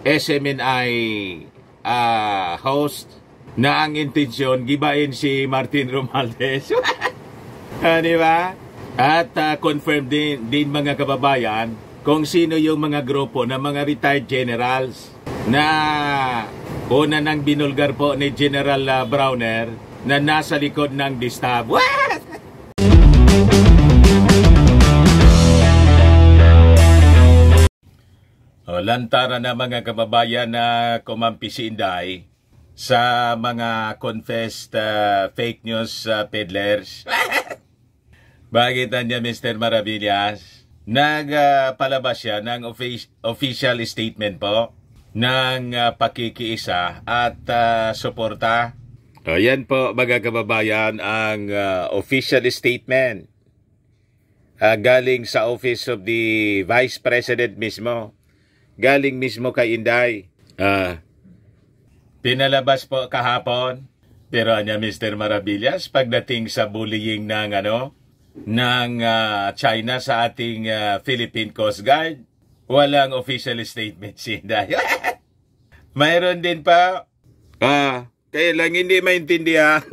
SMNI host na ang intensyon gibain si Martin Romualdez. Di ba? At confirm din mga kababayan kung sino yung mga grupo ng mga retired generals na una nang binulgar po ni General Browner na nasa likod ng distab. Lantara na mga kababayan na kumampi si Inday sa mga confessed fake news peddlers. Bakit niya Mr. Maravillas? Nagpalabas siya ng official statement po ng pakikiisa at suporta. Yan po mga kababayan ang official statement galing sa Office of the Vice President mismo. Galing mismo kay Inday. Pinalabas po kahapon. Pero niya Mr. Maravillas, pagdating sa bullying ng China sa ating Philippine Coast Guard, walang official statement si Inday. Mayroon din pa. Kaya lang hindi maintindihan.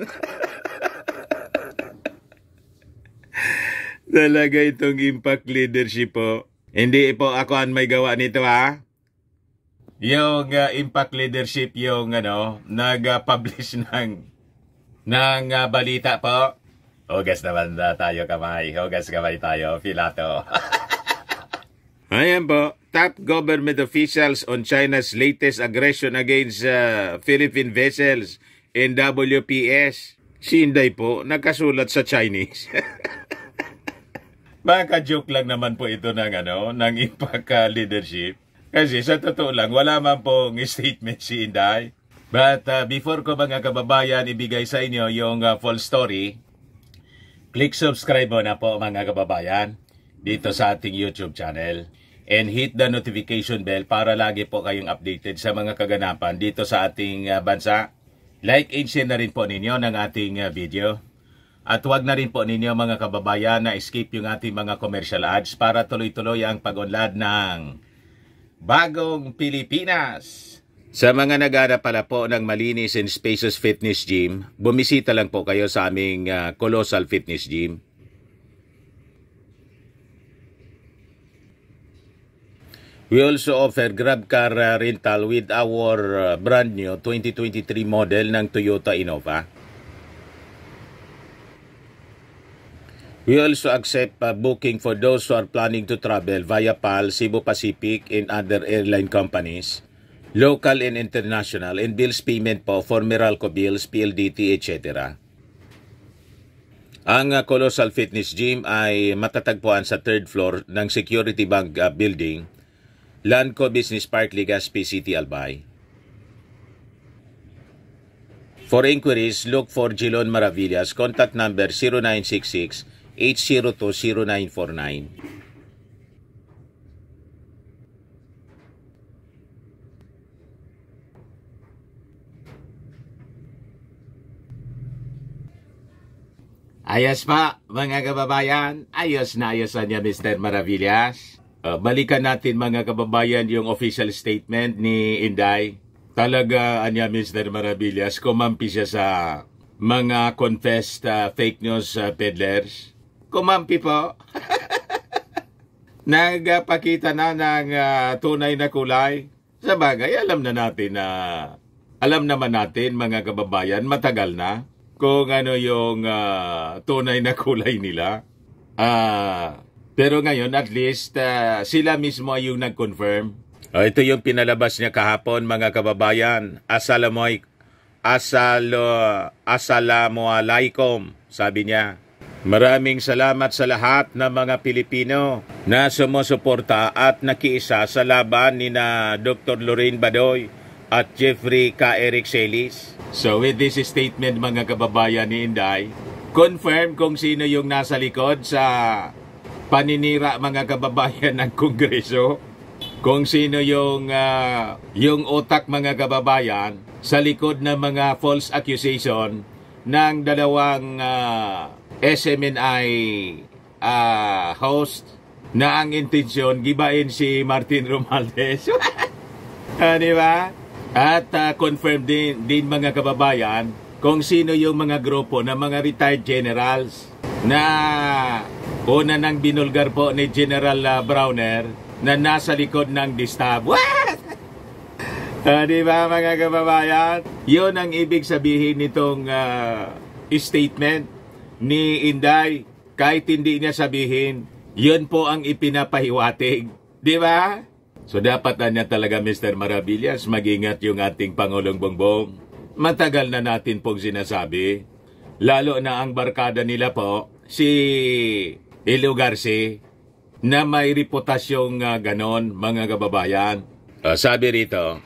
Talaga itong impact leadership po. Hindi po ako ang may gawa nito Yung impact leadership yung nag-publish ng balita po. Hugas naman tayo kamay. Hugas kamay tayo, Pilato. Ayan po. Top government officials on China's latest aggression against Philippine vessels in WPS. Si Inday po, nakasulat sa Chinese. Baka joke lang naman po ito ng impact leadership. Kasi sa totoo lang, wala man pong statement si Inday. But before ko mga kababayan ibigay sa inyo yung full story, click subscribe mo na po mga kababayan dito sa ating YouTube channel. And hit the notification bell para lagi po kayong updated sa mga kaganapan dito sa ating bansa. Like and share na rin po ninyo ng ating video. At huwag na rin po ninyo mga kababayan na skip yung ating mga commercial ads para tuloy-tuloy ang pag-unlad ng Bagong Pilipinas. Sa mga naghanap pala po ng malinis and spacious fitness gym, bumisita lang po kayo sa aming Colossal Fitness Gym. We also offer grab car rental with our brand new 2023 model ng Toyota Innova. We also accept booking for those who are planning to travel via PAL, Cebu Pacific, and other airline companies, local and international, and bills payment po for Meralco bills, PLDT, etc. Ang Colossal Fitness Gym ay matatagpuan sa 3rd floor ng Security Bank Building, Lanco Business Park, Legazpi City, Albay. For inquiries, look for Jilon Maravillas. Contact number 0966-802-0949. Ayos pa, mga kababayan. Ayos na niya Mr. Maravillas. Balikan natin mga kababayan yung official statement ni Inday. Talaga niya Mr. Maravillas, kumampi siya sa mga confessed fake news peddlers. Kumampi po. Nagpakita na ng tunay na kulay. Sa bagay, alam naman natin mga kababayan, matagal na kung ano yung tunay na kulay nila. Pero ngayon, at least, sila mismo yung nag-confirm. Ito yung pinalabas niya kahapon, mga kababayan. Assalamualaikum, sabi niya. Maraming salamat sa lahat ng mga Pilipino na sumusuporta at nakiisa sa laban ni na Dr. Lorraine Badoy at Jeffrey K. Eric Celis. So with this statement, mga kababayan ni Inday, confirm kung sino yung nasa likod sa paninira mga kababayan ng Kongreso, kung sino yung utak mga kababayan sa likod ng mga false accusation ng dalawang SMNI host na ang intensyon gibain si Martin Romualdez. Di ba? At confirm din mga kababayan kung sino yung mga grupo ng mga retired generals na una nang binulgar po ni General Browner na nasa likod ng distab. Di ba mga kababayan? Yun ang ibig sabihin nitong statement ni Inday. Kahit hindi niya sabihin, yun po ang ipinapahiwatig. Di ba? So dapat na niya talaga, Mr. Maravillas, mag-ingat yung ating Pangulong Bongbong. Matagal na natin pong sinasabi. Lalo na ang barkada nila po, si Elo Garci, na may reputasyong ganon, mga kababayan. Sabi rito,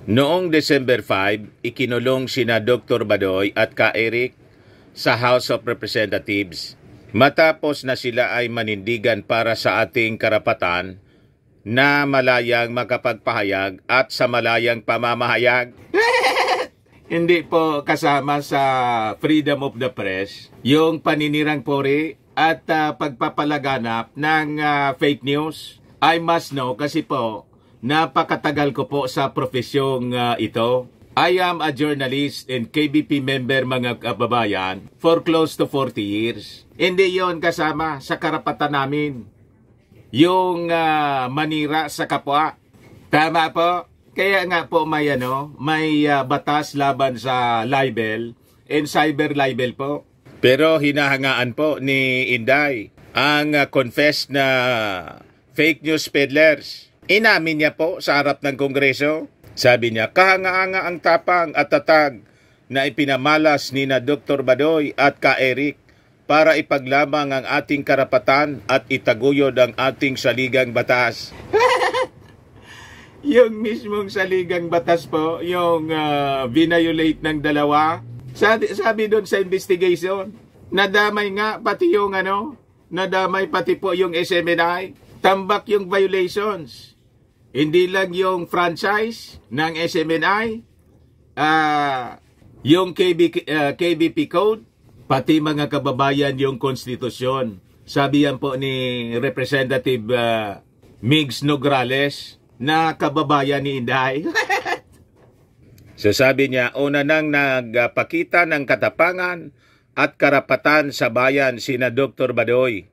noong December 5, ikinulong sina Dr. Badoy at Ka Eric sa House of Representatives. Matapos na sila ay manindigan para sa ating karapatan na malayang makapagpahayag at sa malayang pamamahayag. Hindi po kasama sa freedom of the press yung paninirang puri at pagpapalaganap ng fake news. I must know kasi po napakatagal ko po sa profesyong ito. I am a journalist and KBP member, mga kababayan, for close to 40 years. Hindi yon kasama sa karapatan namin yung manira sa kapwa. Tama po. Kaya nga po may batas laban sa libel and cyber libel po. Pero hinahangaan po ni Inday ang confess na fake news peddlers. Inamin niya po sa harap ng Kongreso. Sabi niya, kahanga-hanga ang tapang at tatag na ipinamalas ni na Dr. Badoy at Ka Eric para ipaglamang ang ating karapatan at itaguyod ang ating saligang batas. Yung mismong saligang batas po, yung violate ng dalawa, sabi doon sa investigation, nadamay nga pati yung nadamay pati po yung SMNI, tambak yung violations. Hindi lang yung franchise ng SMNI, yung KBP Code, pati mga kababayan yung konstitusyon. Sabi yan po ni Representative Migs Nograles na kababayan ni Inday. So sabi niya, una nang nagpakita ng katapangan at karapatan sa bayan sina Dr. Badoy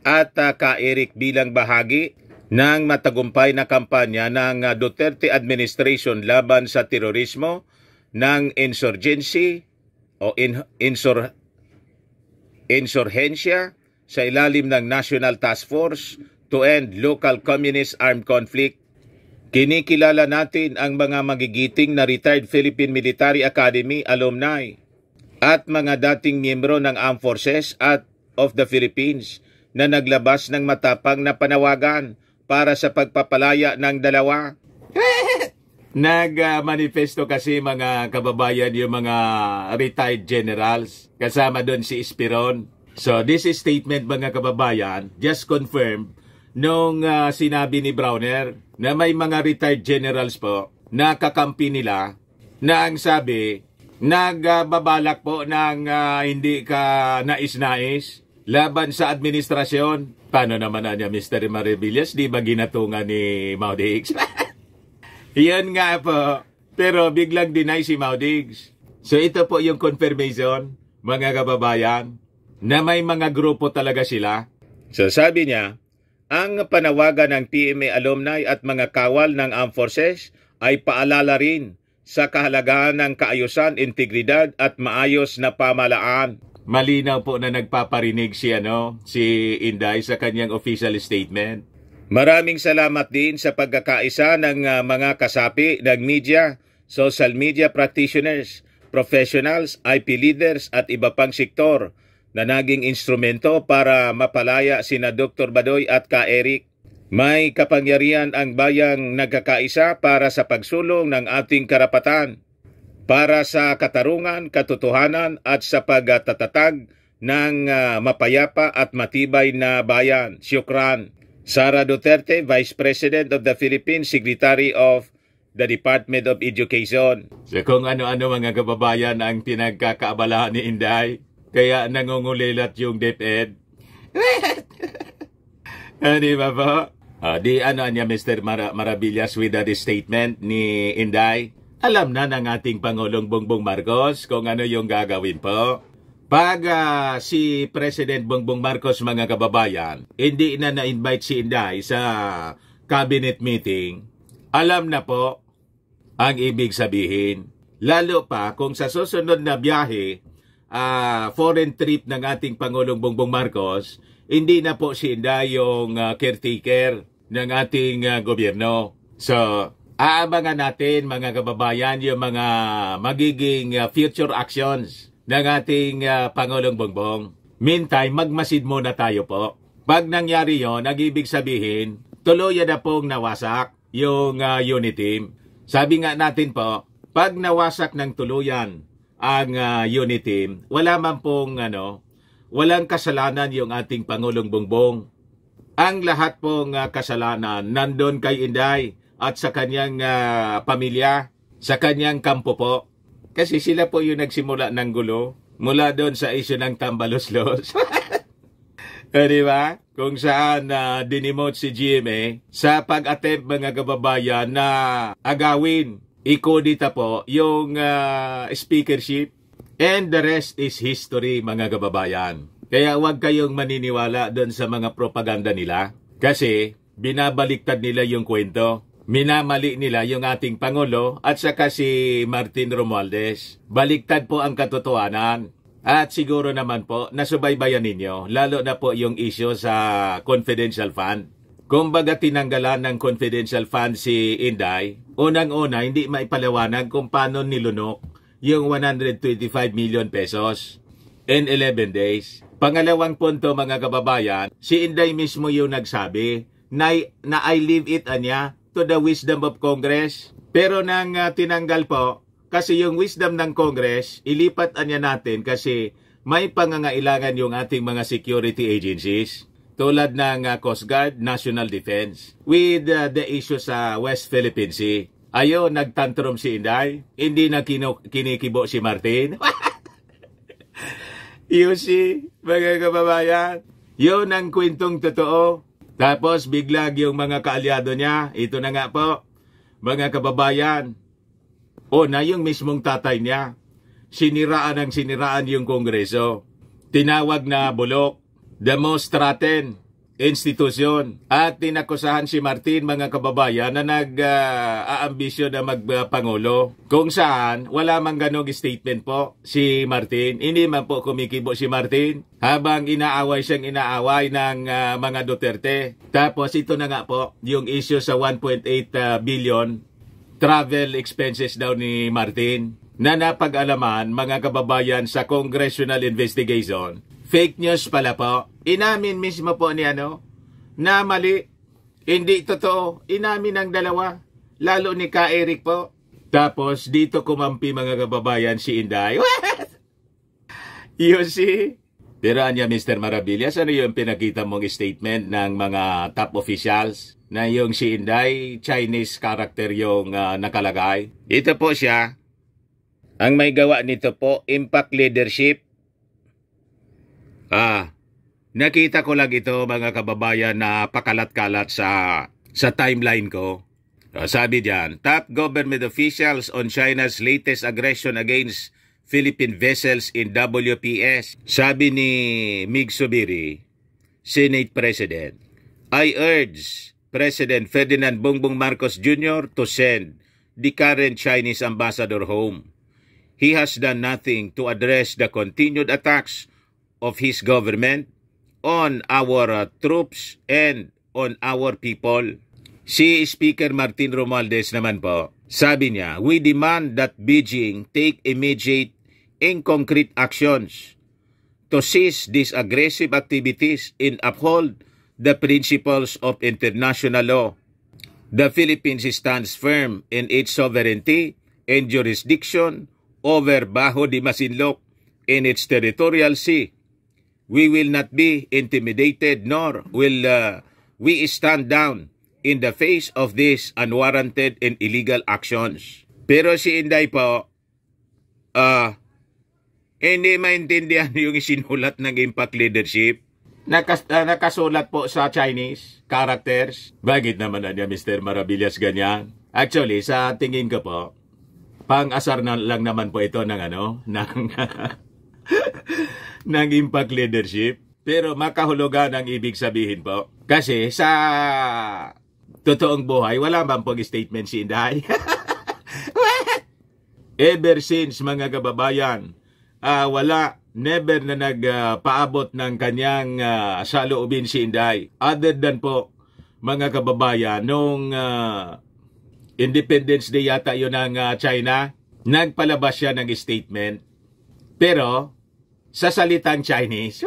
at Ka Eric bilang bahagi ng matagumpay na kampanya ng Duterte administration laban sa terorismo ng insurgency o insurhensya sa ilalim ng National Task Force to End Local Communist Armed Conflict. Kinikilala natin ang mga magigiting na retired Philippine Military Academy alumni at mga dating miyembro ng Armed Forces at of the Philippines na naglabas ng matapang na panawagan para sa pagpapalaya ng dalawa. Nag-manifesto kasi mga kababayan yung mga retired generals. Kasama doon si Esperon. So this is statement, mga kababayan, just confirmed nung sinabi ni Browner na may mga retired generals po na kakampi nila na ang sabi, nagbabalak po ng hindi ka nais-nais laban sa administrasyon. Paano naman niya, Mr. Maravillas? Di ba ginatungan ni Maudig's? Yan nga po. Pero biglang deny si Maudig's. So ito po yung confirmation, mga kababayan, na may mga grupo talaga sila. So sabi niya, ang panawagan ng PMA alumni at mga kawal ng Armed Forces ay paalala rin sa kahalagahan ng kaayusan, integridad at maayos na pamahalaan. Malinaw po na nagpaparinig si Inday sa kanyang official statement. Maraming salamat din sa pagkakaisa ng mga kasapi ng media, social media practitioners, professionals, IP leaders at iba pang sektor na naging instrumento para mapalaya sina Dr. Badoy at Ka Eric. May kapangyarihan ang bayang nagkakaisa para sa pagsulong ng ating karapatan, para sa katarungan, katotohanan at sa pagtatatag ng mapayapa at matibay na bayan. Syukran. Sara Duterte, Vice President of the Philippines, Secretary of the Department of Education. So kung ano-ano, mga kababayan, ang pinagkakaabalahan ni Inday, kaya nangungulilat yung DepEd. Di ba po? Di ano niya Mr. Maravillas with the statement ni Inday. Alam na ng ating Pangulong Bongbong Marcos kung ano yung gagawin po. Pag si President Bongbong Marcos, mga kababayan, hindi na na-invite si Inday sa cabinet meeting, alam na po ang ibig sabihin. Lalo pa kung sa susunod na biyahe, foreign trip ng ating Pangulong Bongbong Marcos, hindi na po si Inday yung caretaker ng ating gobyerno. So, aabangan natin mga kababayan yung mga magiging future actions ng ating Pangulong Bongbong. Meantime, magmasid muna tayo po. Pag nangyari yon, nag-ibig sabihin, tuluyan na pong nawasak yung unit team. Sabi nga natin po, pag nawasak ng tuluyan ang unit team, wala man pong walang kasalanan yung ating Pangulong Bongbong. Ang lahat pong kasalanan nandun kay Inday at sa kanyang pamilya, sa kanyang kampo po. Kasi sila po yung nagsimula ng gulo mula doon sa issue ng tambalos-los. Diba? Kung saan dinimote si GMA sa pag-attempt mga kababayan na agawin, ikodita po yung speakership, and the rest is history mga kababayan. Kaya huwag kayong maniniwala doon sa mga propaganda nila kasi binabaliktad nila yung kwento. Minamali nila yung ating Pangulo at saka si Martin Romualdez. Baliktad po ang katotohanan. At siguro naman po, nasubaybayan ninyo, lalo na po yung issue sa confidential fund. Kumbaga tinanggalan ng confidential fund si Inday, unang-una hindi maipaliwanag kung paano nilunok yung 125 million pesos in 11 days. Pangalawang punto mga kababayan, si Inday mismo yung nagsabi na I leave it to the wisdom of Congress. Pero nang tinanggal po, kasi yung wisdom ng Congress, ilipat natin kasi may pangangailangan yung ating mga security agencies tulad ng Coast Guard, National Defense with the issue sa West Philippine Sea. Ayun, nagtantrum si Inday, hindi na kinikibo si Martin. You see, mga kababayan, yun ang kwentong totoo. Tapos biglag yung mga kaalyado niya, ito na nga po, mga kababayan, na yung mismong tatay niya, siniraan yung Kongreso. Tinawag na bulok, the most rotten institusyon. At tinakusahan si Martin, mga kababayan, na nag-aambisyo na magpangulo. Kung saan, wala mang ganong statement po si Martin. Hindi man po kumikibo si Martin habang inaaway ng mga Duterte. Tapos ito na nga po, yung issue sa 1.8 billion travel expenses daw ni Martin na napag-alaman mga kababayan sa congressional investigation. Fake news pala po. Inamin mismo po ni na mali. Hindi totoo. Inamin ng dalawa. Lalo ni Ka Eric po. Tapos dito kumampi mga kababayan si Inday. What? You see? Pero anya Mr. Maravillas, ano yung pinakita mong statement ng mga top officials na yung si Inday, Chinese character yung nakalagay? Ito po siya. Ang may gawa nito po, impact leadership. Nakita ko lang ito mga kababayan na pakalat-kalat sa timeline ko. Sabi diyan, top government officials on China's latest aggression against Philippine vessels in WPS. Sabi ni Mig Zubiri, Senate President, I urge President Ferdinand Bongbong Marcos Jr. to send the current Chinese ambassador home. He has done nothing to address the continued attacks of his government on our troops and on our people. Si Speaker Martin Romualdez naman po, sabi niya, we demand that Beijing take immediate and concrete actions to cease these aggressive activities and uphold the principles of international law. The Philippines stands firm in its sovereignty and jurisdiction over Bajo de Masinloc in its territorial sea. We will not be intimidated nor will we stand down in the face of these unwarranted and illegal actions. Pero si Inday po, hindi maintindihan yung isinulat ng impact leadership. nakasulat po sa Chinese characters. Bakit naman niya Mr. Maravillas ganyan? Actually, sa tingin ko po, pang-asar na lang naman po ito ng ng impact leadership. Pero makahulugan ang ibig sabihin po. Kasi sa totoong buhay, wala man pong statement si Inday. Ever since mga kababayan, never na nagpaabot ng kanyang saloobin si Inday. Other than po, mga kababayan, nung Independence Day yata yun ng China, nagpalabas siya ng statement. Pero, sa salitang Chinese,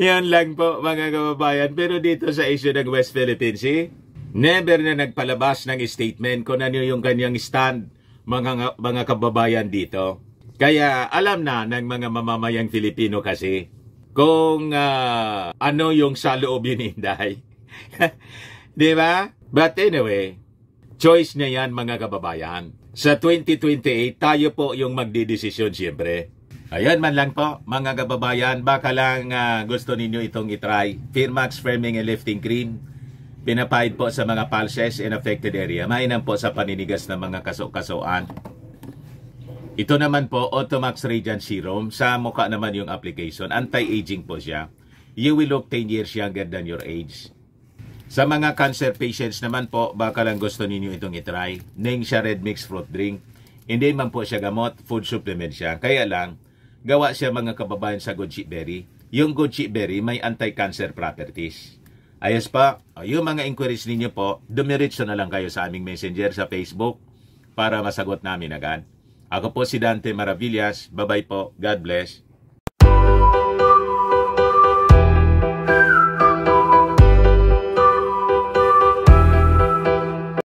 yan lang po mga kababayan. Pero dito sa issue ng West Philippine Sea, never na nagpalabas ng statement kung ano yung kanyang stand mga kababayan dito. Kaya alam na ng mga mamamayang Filipino kasi kung ano yung saloobin ni Inday. Di ba? But anyway, choice niya yan mga kababayan. Sa 2028, tayo po yung magdidesisyon siyempre. Ayan man lang po, mga kababayan, baka lang gusto ninyo itong itry. Firmax Firming and Lifting Cream. Pinapahid po sa mga pulses in affected area. Mainam po sa paninigas ng mga kaso-kasoan. Ito naman po, Automax Radiant Serum. Sa mukha naman yung application. Anti-aging po siya. You will look 10 years younger than your age. Sa mga cancer patients naman po, baka lang gusto ninyo itong itry. Ning siya Red Mix Fruit Drink. Hindi man po siya gamot, food supplement siya. Kaya lang, gawa siya mga kababayan sa goji berry. Yung goji berry may anti-cancer properties. Ayos pa, yung mga inquiries ninyo po, dumiretso na lang kayo sa aming messenger sa Facebook para masagot namin agad. Ako po si Dante Maravillas. Bye-bye po. God bless.